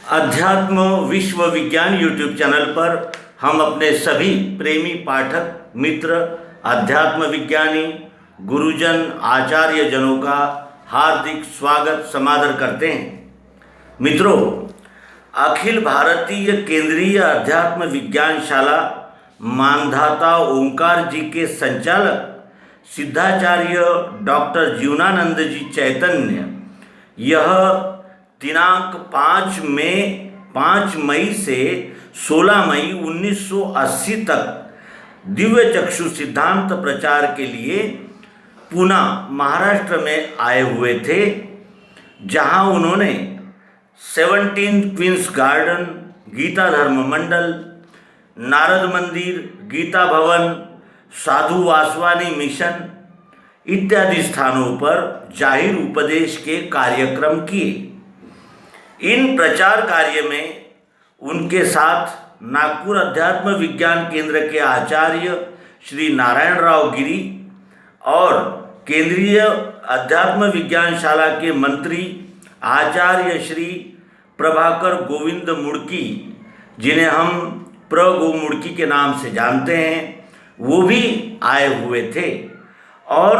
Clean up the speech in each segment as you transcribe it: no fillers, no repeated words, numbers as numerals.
अध्यात्म विश्व विज्ञान यूट्यूब चैनल पर हम अपने सभी प्रेमी पाठक मित्र अध्यात्म विज्ञानी गुरुजन आचार्य जनों का हार्दिक स्वागत समादर करते हैं। मित्रों, अखिल भारतीय केंद्रीय अध्यात्म विज्ञान शाला मानधाता ओंकार जी के संचालक सिद्धाचार्य डॉक्टर जीवनानंद जी चैतन्य यह दिनांक 5 मई से 16 मई 1980 तक दिव्य चक्षु सिद्धांत प्रचार के लिए पुणे महाराष्ट्र में आए हुए थे, जहां उन्होंने 17 क्वींस गार्डन, गीता धर्म मंडल, नारद मंदिर, गीता भवन, साधु वासवानी मिशन इत्यादि स्थानों पर जाहिर उपदेश के कार्यक्रम किए। इन प्रचार कार्य में उनके साथ नागपुर अध्यात्म विज्ञान केंद्र के आचार्य श्री नारायण राव गिरी और केंद्रीय अध्यात्म विज्ञान शाला के मंत्री आचार्य श्री प्रभाकर गोविंद मुड़की, जिन्हें हम गो मुड़की के नाम से जानते हैं, वो भी आए हुए थे और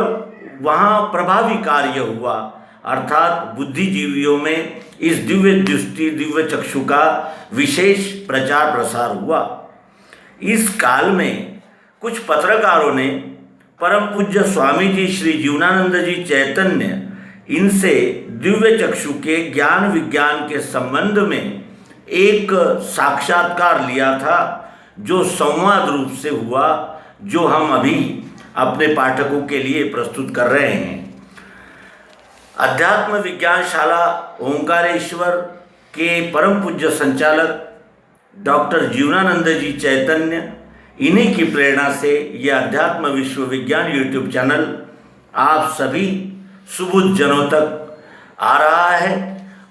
वहाँ प्रभावी कार्य हुआ, अर्थात बुद्धिजीवियों में इस दिव्य दृष्टि दिव्य चक्षु का विशेष प्रचार प्रसार हुआ। इस काल में कुछ पत्रकारों ने परम पूज्य स्वामी जी श्री जीवनानंद जी चैतन्य इनसे दिव्य चक्षु के ज्ञान विज्ञान के संबंध में एक साक्षात्कार लिया था, जो संवाद रूप से हुआ, जो हम अभी अपने पाठकों के लिए प्रस्तुत कर रहे हैं। अध्यात्म विज्ञान शाला ओंकारेश्वर के परम पूज्य संचालक डॉक्टर जीवनानंद जी चैतन्य, इन्हीं की प्रेरणा से यह अध्यात्म विश्व विज्ञान यूट्यूब चैनल आप सभी सुबुद्ध जनों तक आ रहा है।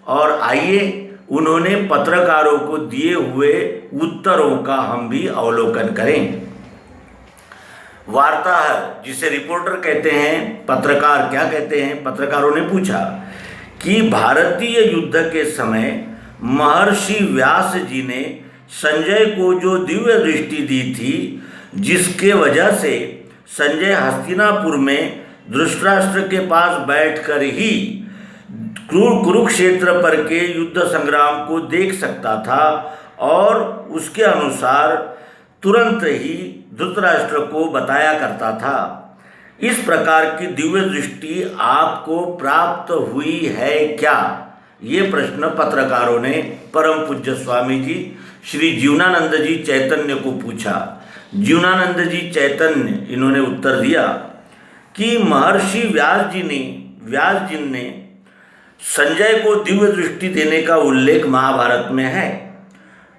और आइए उन्होंने पत्रकारों को दिए हुए उत्तरों का हम भी अवलोकन करें। वार्ताहर, जिसे रिपोर्टर कहते हैं, पत्रकार क्या कहते हैं? पत्रकारों ने पूछा कि भारतीय युद्ध के समय महर्षि व्यास जी ने संजय को जो दिव्य दृष्टि दी थी, जिसके वजह से संजय हस्तिनापुर में धृतराष्ट्र के पास बैठकर ही कुरुक्षेत्र पर के युद्ध संग्राम को देख सकता था और उसके अनुसार तुरंत ही धृतराष्ट्र को बताया करता था। इस प्रकार की दिव्य दृष्टि आपको प्राप्त हुई है क्या? ये प्रश्न पत्रकारों ने परम पूज्य स्वामी जी श्री जीवनानंद जी चैतन्य को पूछा। जीवनानंद जी चैतन्य इन्होंने उत्तर दिया कि महर्षि व्यास जी ने संजय को दिव्य दृष्टि देने का उल्लेख महाभारत में है,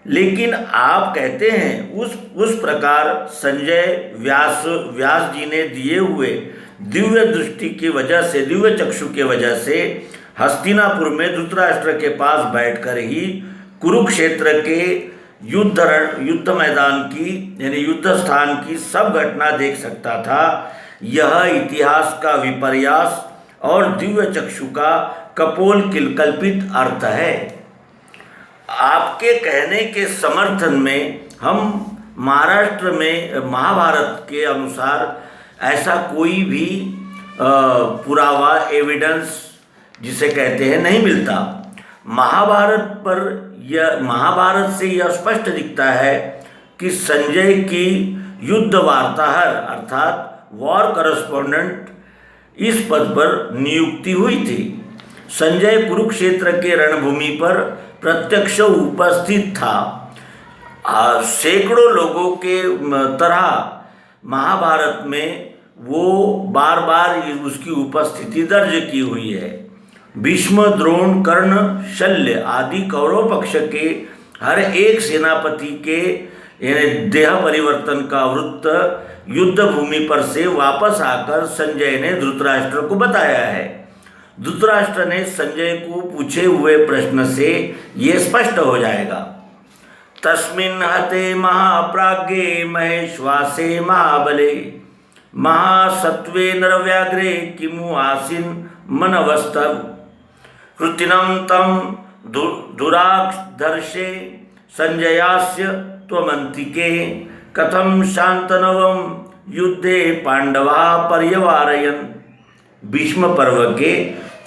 लेकिन आप कहते हैं उस प्रकार संजय व्यास जी ने दिए हुए दिव्य दृष्टि की वजह से, दिव्य चक्षु के वजह से हस्तिनापुर में धृतराष्ट्र के पास बैठकर ही कुरुक्षेत्र के युद्ध मैदान की, यानी युद्ध स्थान की सब घटना देख सकता था। यह इतिहास का विपर्यास और दिव्य चक्षु का कपोल कल्पित अर्थ है। आपके कहने के समर्थन में हम महाराष्ट्र में महाभारत के अनुसार ऐसा कोई भी पुरावा, एविडेंस जिसे कहते हैं, नहीं मिलता। महाभारत से यह स्पष्ट दिखता है कि संजय की युद्ध वार्ताहर अर्थात वॉर करस्पॉन्डेंट इस पद पर नियुक्ति हुई थी। संजय कुरुक्षेत्र के रणभूमि पर प्रत्यक्ष उपस्थित था। सैकड़ों लोगों के तरह महाभारत में वो बार बार उसकी उपस्थिति दर्ज की हुई है। भीष्म, द्रोण, कर्ण, शल्य आदि कौरव पक्ष के हर एक सेनापति के देह परिवर्तन का वृत्त युद्ध भूमि पर से वापस आकर संजय ने धृतराष्ट्र को बताया है। धृतराष्ट्र ने संजय को पूछे हुए प्रश्न से ये स्पष्ट हो जाएगा। तस्मिन् हते महाप्राज्ञे महेश्वासे महाबले महासत्वे नरव्याघ्रे किमु आसीन मनवस्तव कृतिनं तं दुराधर्षे संजयास्य त्वमन्तिके कथम शांतनवम युद्धे पांडवा पर्यवारयन्। भीष्म पर्व के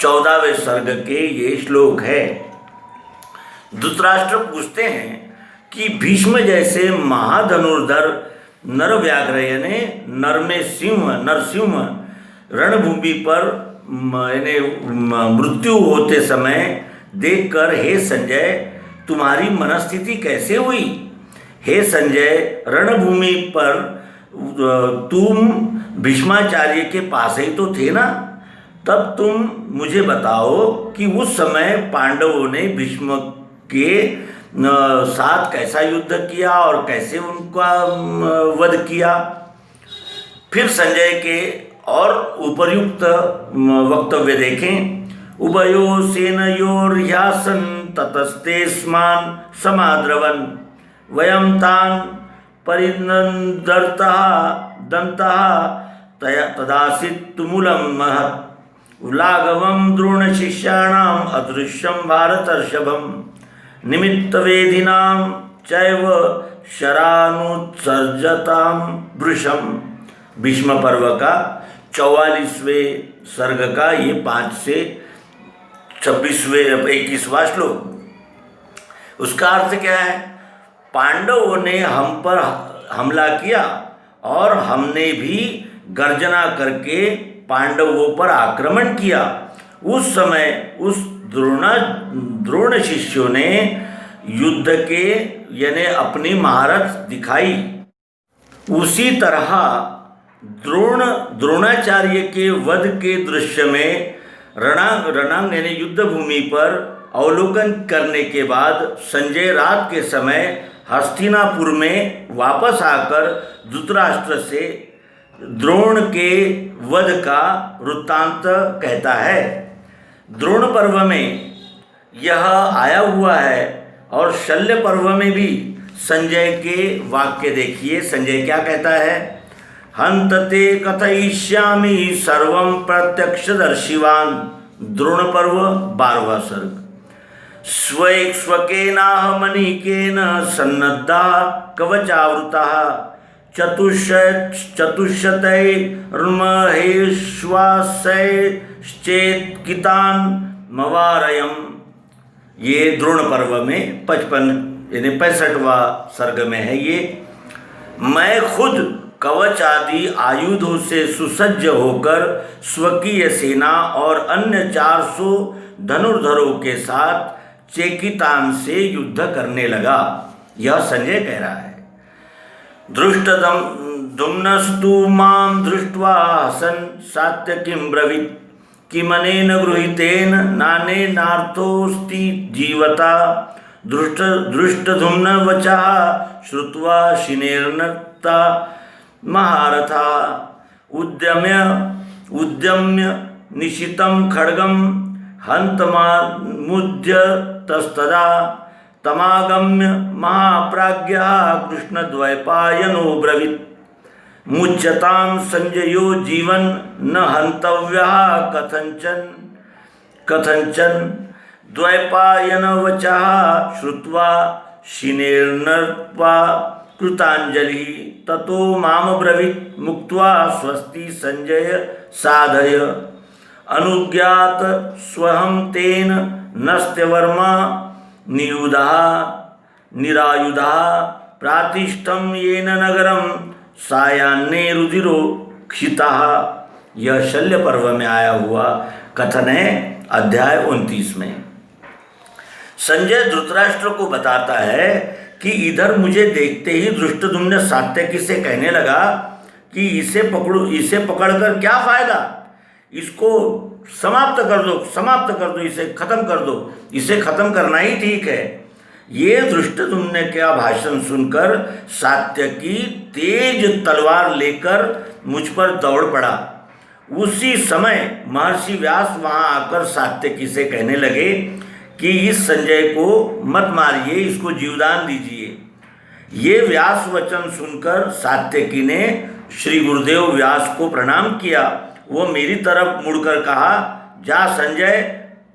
14वें सर्ग के ये श्लोक है। धृतराष्ट्र पूछते हैं कि भीष्म जैसे महाधनुर्धर नरव्याघ्र यानी नरसिंह रणभूमि पर मृत्यु होते समय देखकर हे संजय तुम्हारी मनस्थिति कैसे हुई? हे संजय, रणभूमि पर तुम भीष्माचार्य के पास ही तो थे ना, तब तुम मुझे बताओ कि उस समय पांडवों ने भीष्म के साथ कैसा युद्ध किया और कैसे उनका वध किया। फिर संजय के और उपर्युक्त वक्तव्य देखें। उभयो सेनयोर्ह्यासन ततस्ते स्मान समाद्रवन वयम तान परिनन्दर्तः दन्तः तदासीत् तुमुलं महत् उलागवं द्रोणशिष्याणाम् अदृश्यं भारतर्षभम् निमित्तवेदिनां चैव शरानुत्सर्जतां वृषम्। भीष्म पर्व का 44वें सर्ग का ये 5 से 21वां श्लोक। उसका अर्थ क्या है? पांडवों ने हम पर हमला किया और हमने भी गर्जना करके पांडवों पर आक्रमण किया। उस समय उस द्रोण शिष्यों ने युद्ध के यानी अपनी महारत दिखाई। उसी तरह द्रोणाचार्य के वध के दृश्य में रणांग यानी युद्ध भूमि पर अवलोकन करने के बाद संजय रात के समय हस्तिनापुर में वापस आकर धृतराष्ट्र से द्रोण के वध का वृत्तांत कहता है। द्रोण पर्व में यह आया हुआ है और शल्य पर्व में भी संजय के वाक्य देखिए। संजय क्या कहता है? हंतते कथयिष्यामि सर्वं प्रत्यक्षदर्शिवान्। द्रोण पर्व 12वां सर्ग। स्वकेनाहमनीकेन सन्नद्धा कवचावृतः चतुष्षतैर्महेश्वासैश्चेत्कितान् मवारयम्। ये द्रोण पर्व में 55 यानी 65वां सर्ग में है। ये मैं खुद कवच आदि आयुधों से सुसज्ज होकर स्वकीय सेना और अन्य 400 धनुर्धरों के साथ चेकितान से युद्ध करने लगा। यह संजय कह रहा है। धृष्टद्युम्नस्तु मां दृष्ट्वा हसन् सात्यकिं ब्रवीत् किमनेन गृहीतेन नानेनार्थोऽस्ति जीवता। धृष्टद्युम्न वचः श्रुत्वा शिनेर्नता महारथा उद्यम्य निशितं खड्गं हन्तमामुद्य तस्तदा तमागम्य महाप्राज्ञः कृष्णद्वैपायनो ब्रवीत् मुच्यतां संजयो जीवन न हन्तव्यः कथंचन। द्वैपायनवचः श्रुत्वा शिनेर्नत्वा कृतांजलि ततो माम ब्रवीत् मुक्त्वा स्वस्ति संजय साधय अनुज्ञात स्वहं तेन नस्त्यवर्मा निरायुधा प्रातिष्ठं येन नगरं सायान्ने रुधिरो क्षितः। यह शल्य पर्व में आया हुआ कथन है अध्याय 29 में। संजय धृतराष्ट्र को बताता है कि इधर मुझे देखते ही धृष्टद्युम्न सात्यकी से कहने लगा कि इसे पकड़कर क्या फायदा, इसको समाप्त कर दो, इसे खत्म कर दो, इसे खत्म करना ही ठीक है। ये धृष्टद्युम्न का भाषण सुनकर सात्यकी तेज तलवार लेकर मुझ पर दौड़ पड़ा। उसी समय महर्षि व्यास वहां आकर सात्यकी से कहने लगे कि इस संजय को मत मारिए, इसको जीवदान दीजिए। ये व्यास वचन सुनकर सात्यकी ने श्री गुरुदेव व्यास को प्रणाम किया। वो मेरी तरफ मुड़कर कहा, जा संजय,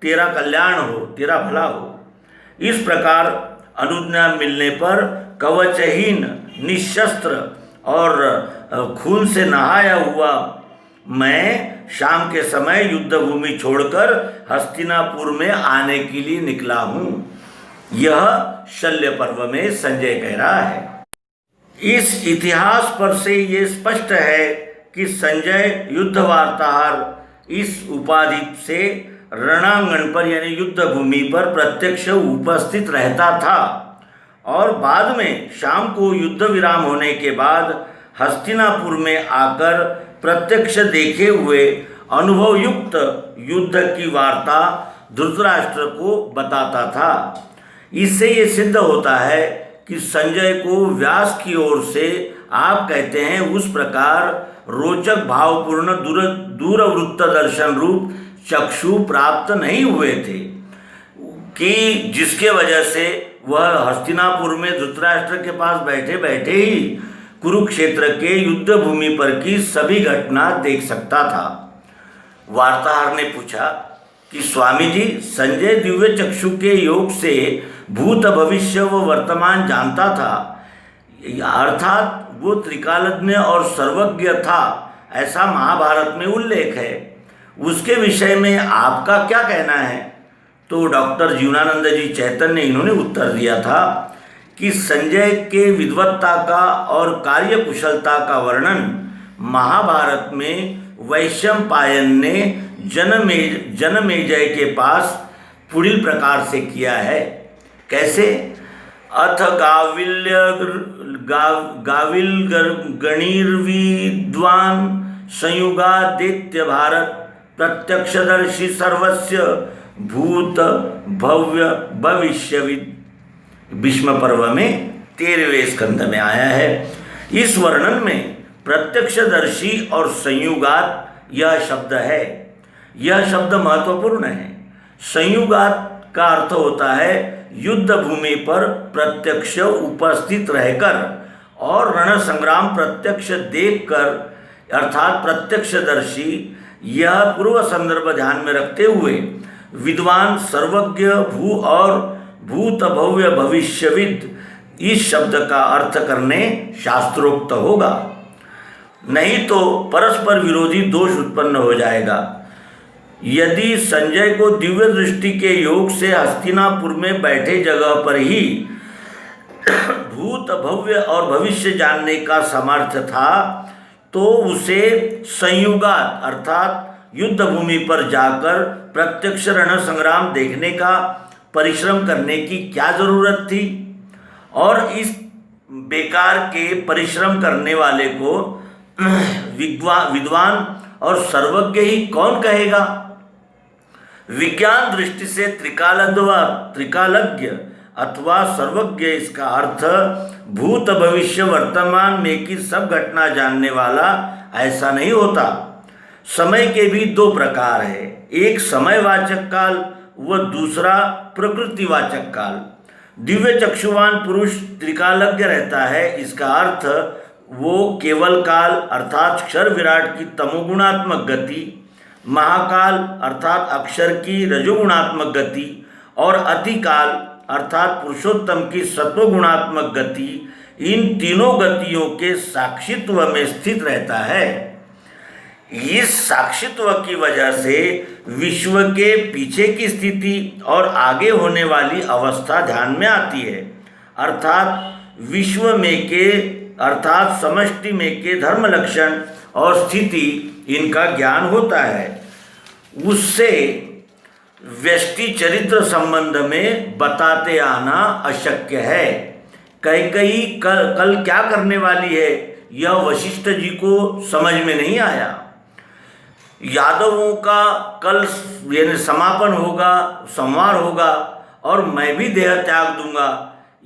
तेरा कल्याण हो, तेरा भला हो। इस प्रकार अनुज्ञा मिलने पर कवचहीन, निशस्त्र और खून से नहाया हुआ मैं शाम के समय युद्ध भूमि छोड़कर हस्तिनापुर में आने के लिए निकला हूँ। यह शल्य पर्व में संजय कह रहा है। इस इतिहास पर से ये स्पष्ट है कि संजय युद्ध वार्ताहर इस उपाधि से रणांगण पर यानी युद्ध भूमि पर प्रत्यक्ष उपस्थित रहता था और बाद में शाम को युद्ध विराम होने के बाद हस्तिनापुर में आकर प्रत्यक्ष देखे हुए अनुभव युक्त युद्ध की वार्ता धृतराष्ट्र को बताता था। इससे ये सिद्ध होता है कि संजय को व्यास की ओर से आप कहते हैं उस प्रकार रोचक भावपूर्ण दूरवृत्त दर्शन रूप चक्षु प्राप्त नहीं हुए थे कि जिसके वजह से वह हस्तिनापुर में धृतराष्ट्र के पास बैठे बैठे ही कुरुक्षेत्र के युद्ध भूमि पर की सभी घटना देख सकता था। वार्ताहर ने पूछा कि स्वामी जी, संजय दिव्य चक्षु के योग से भूत भविष्य व वर्तमान जानता था, अर्थात वो त्रिकालज्ञ और सर्वज्ञ था, ऐसा महाभारत में उल्लेख है। उसके विषय में आपका क्या कहना है? तो डॉक्टर जीवनानंद जी चैतन्य इन्होंने उत्तर दिया था कि संजय के विद्वत्ता का और कार्यकुशलता का वर्णन महाभारत में वैशंपायन ने जनमेजय के पास पुढील प्रकार से किया है। कैसे? अथ गाविल गणिर्विद्वान संयुगादित्य भारत प्रत्यक्षदर्शी सर्वस्य भूत भव्य भविष्यविद भीष्म पर्व में 13वें स्कंद में आया है। इस वर्णन में प्रत्यक्षदर्शी और संयुगात यह शब्द है। यह शब्द महत्वपूर्ण है। संयुगात का अर्थ होता है युद्ध भूमि पर प्रत्यक्ष उपस्थित रहकर और रण संग्राम प्रत्यक्ष देखकर, अर्थात प्रत्यक्षदर्शी। यह पूर्व संदर्भ ध्यान में रखते हुए विद्वान, सर्वज्ञ, भू और भूत भव्य भविष्यविद इस शब्द का अर्थ करने शास्त्रोक्त होगा, नहीं तो परस्पर विरोधी दोष उत्पन्न हो जाएगा। यदि संजय को दिव्य दृष्टि के योग से हस्तिनापुर में बैठे जगह पर ही भूत भव्य और भविष्य जानने का सामर्थ्य था, तो उसे संयुगात अर्थात युद्ध भूमि पर जाकर प्रत्यक्ष रण संग्राम देखने का परिश्रम करने की क्या जरूरत थी? और इस बेकार के परिश्रम करने वाले को विद्वान और सर्वज्ञ ही कौन कहेगा? विज्ञान दृष्टि से त्रिकालज्ञ अथवा सर्वज्ञ, इसका अर्थ भूत भविष्य वर्तमान में की सब घटना जानने वाला ऐसा नहीं होता। समय के भी दो प्रकार है, एक समयवाचक काल व दूसरा प्रकृतिवाचक काल। दिव्य चक्षुवान पुरुष त्रिकालज्ञ रहता है, इसका अर्थ वो केवल काल अर्थात क्षर विराट की तमोगुणात्मक गति, महाकाल अर्थात अक्षर की रजोगुणात्मक गति और अतिकाल अर्थात पुरुषोत्तम की सत्वगुणात्मक गति, इन तीनों गतियों के साक्षित्व में स्थित रहता है। इस साक्षित्व की वजह से विश्व के पीछे की स्थिति और आगे होने वाली अवस्था ध्यान में आती है, अर्थात विश्व में के अर्थात समष्टि में के धर्म लक्षण और स्थिति इनका ज्ञान होता है। उससे व्यष्टि चरित्र संबंध में बताते आना अशक्य है। कैकेयी कल क्या करने वाली है, यह वशिष्ठ जी को समझ में नहीं आया। यादवों का कल यानी समापन होगा, संहार होगा और मैं भी देह त्याग दूंगा,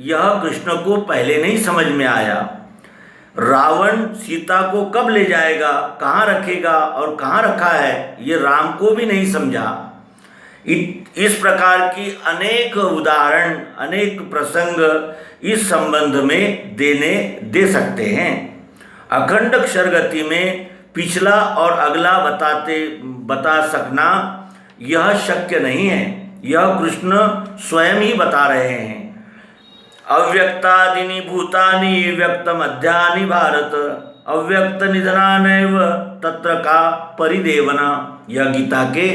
यह कृष्ण को पहले नहीं समझ में आया। रावण सीता को कब ले जाएगा, कहाँ रखेगा और कहाँ रखा है, ये राम को भी नहीं समझा। इस प्रकार की अनेक उदाहरण, अनेक प्रसंग इस संबंध में दे सकते हैं। अखंड क्षरगति में पिछला और अगला बता सकना यह शक्य नहीं है। यह कृष्ण स्वयं ही बता रहे हैं। अव्यक्तादीनि भूतानि व्यक्तमध्यानि भारत, अव्यक्त निधनानैव तत्र का परिदेवना। यह गीता के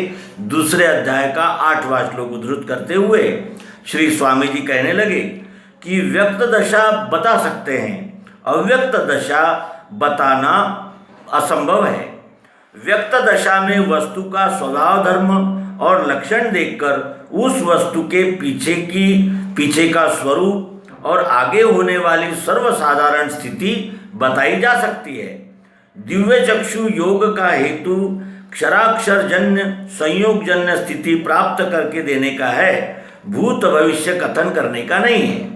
दूसरे अध्याय का 8वां श्लोक उद्धृत करते हुए श्री स्वामी जी कहने लगे कि व्यक्त दशा बता सकते हैं, अव्यक्त दशा बताना असंभव है। व्यक्त दशा में वस्तु का स्वभाव धर्म और लक्षण देखकर उस वस्तु के पीछे का स्वरूप और आगे होने वाली सर्वसाधारण स्थिति बताई जा सकती है। दिव्य चक्षु योग का हेतु क्षराक्षर जन्य संयोग जन्य स्थिति प्राप्त करके देने का है, भूत भविष्य कथन करने का नहीं है।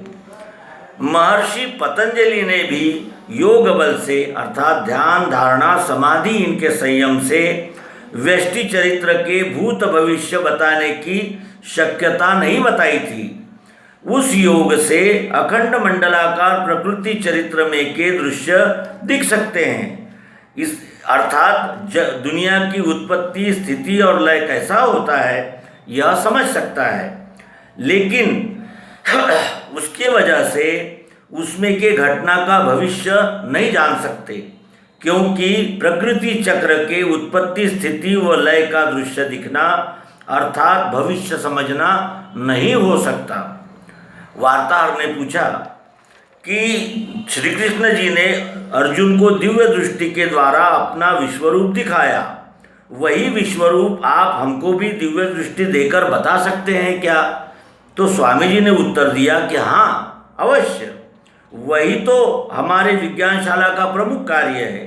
महर्षि पतंजलि ने भी योग बल से अर्थात ध्यान धारणा समाधि इनके संयम से व्यष्टि चरित्र के भूत भविष्य बताने की शक्यता नहीं बताई थी। उस योग से अखंड मंडलाकार प्रकृति चरित्र में के दृश्य दिख सकते हैं। इस अर्थात दुनिया की उत्पत्ति स्थिति और लय कैसा होता है यह समझ सकता है, लेकिन उसके वजह से उसमें के घटना का भविष्य नहीं जान सकते, क्योंकि प्रकृति चक्र के उत्पत्ति स्थिति व लय का दृश्य दिखना अर्थात भविष्य समझना नहीं हो सकता। वार्ताहर ने पूछा कि श्री कृष्ण जी ने अर्जुन को दिव्य दृष्टि के द्वारा अपना विश्वरूप दिखाया, वही विश्वरूप आप हमको भी दिव्य दृष्टि देकर बता सकते हैं क्या? तो स्वामी जी ने उत्तर दिया कि हाँ अवश्य, वही तो हमारे विज्ञानशाला का प्रमुख कार्य है।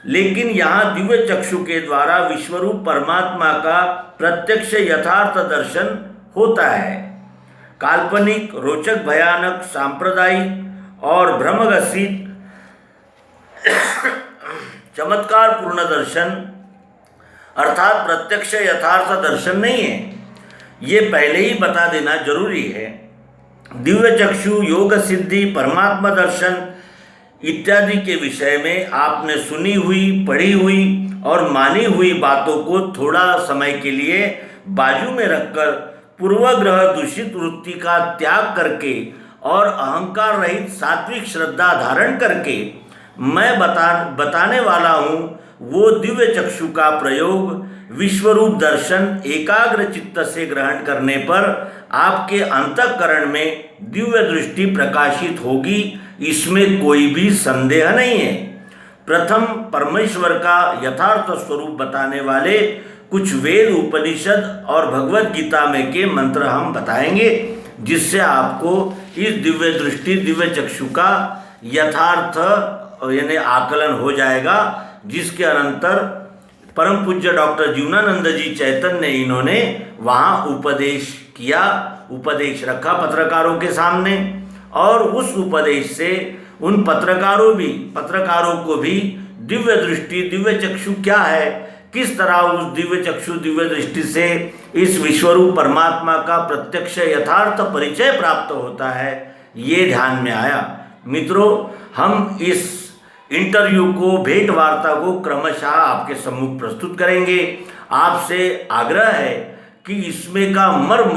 लेकिन यहाँ दिव्य चक्षु के द्वारा विश्वरूप परमात्मा का प्रत्यक्ष यथार्थ दर्शन होता है। काल्पनिक रोचक भयानक सांप्रदायिक और भ्रमग्रसित चमत्कार पूर्ण दर्शन अर्थात प्रत्यक्ष यथार्थ दर्शन नहीं है, ये पहले ही बता देना जरूरी है। दिव्य चक्षु योग सिद्धि परमात्मा दर्शन इत्यादि के विषय में आपने सुनी हुई पढ़ी हुई और मानी हुई बातों को थोड़ा समय के लिए बाजू में रखकर पूर्वग्रह दूषित वृत्ति का त्याग करके और अहंकार रहित सात्विक श्रद्धा धारण करके मैं बताने वाला हूँ वो दिव्य चक्षु का प्रयोग विश्वरूप दर्शन एकाग्र चित्त से ग्रहण करने पर आपके अंतःकरण में दिव्य दृष्टि प्रकाशित होगी, इसमें कोई भी संदेह नहीं है। प्रथम परमेश्वर का यथार्थ स्वरूप बताने वाले कुछ वेद उपनिषद और भगवत गीता में के मंत्र हम बताएंगे, जिससे आपको इस दिव्य दृष्टि दिव्य चक्षु का यथार्थ यानी आकलन हो जाएगा, जिसके अनंतर परम पूज्य डॉक्टर जीवनानंद जी चैतन्य इन्होंने वहाँ उपदेश किया, उपदेश रखा पत्रकारों के सामने, और उस उपदेश से उन पत्रकारों को भी दिव्य दृष्टि दिव्य चक्षु क्या है, किस तरह उस दिव्य चक्षु दिव्य दृष्टि से इस विश्वरूप परमात्मा का प्रत्यक्ष यथार्थ परिचय प्राप्त होता है, ये ध्यान में आया। मित्रों, हम इस इंटरव्यू को भेंट वार्ता को क्रमशः आपके सम्मुख प्रस्तुत करेंगे। आपसे आग्रह है कि इसमें का मर्म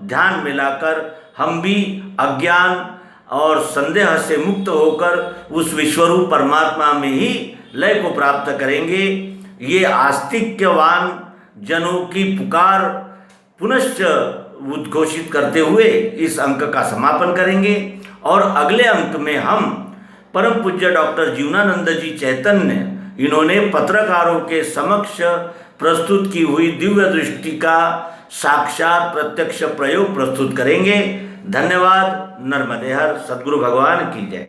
ध्यान में लाकर हम भी अज्ञान और संदेह से मुक्त होकर उस विश्वरूप परमात्मा में ही लय को प्राप्त करेंगे। ये आस्तिक्यवान जनों की पुकार पुनश्च उद्घोषित करते हुए इस अंक का समापन करेंगे, और अगले अंक में हम परम पूज्य डॉक्टर जीवनानंद जी चैतन्य इन्होंने पत्रकारों के समक्ष प्रस्तुत की हुई दिव्य दृष्टि का साक्षात प्रत्यक्ष प्रयोग प्रस्तुत करेंगे। धन्यवाद। नर्मदे हर। सद्गुरु भगवान की जय।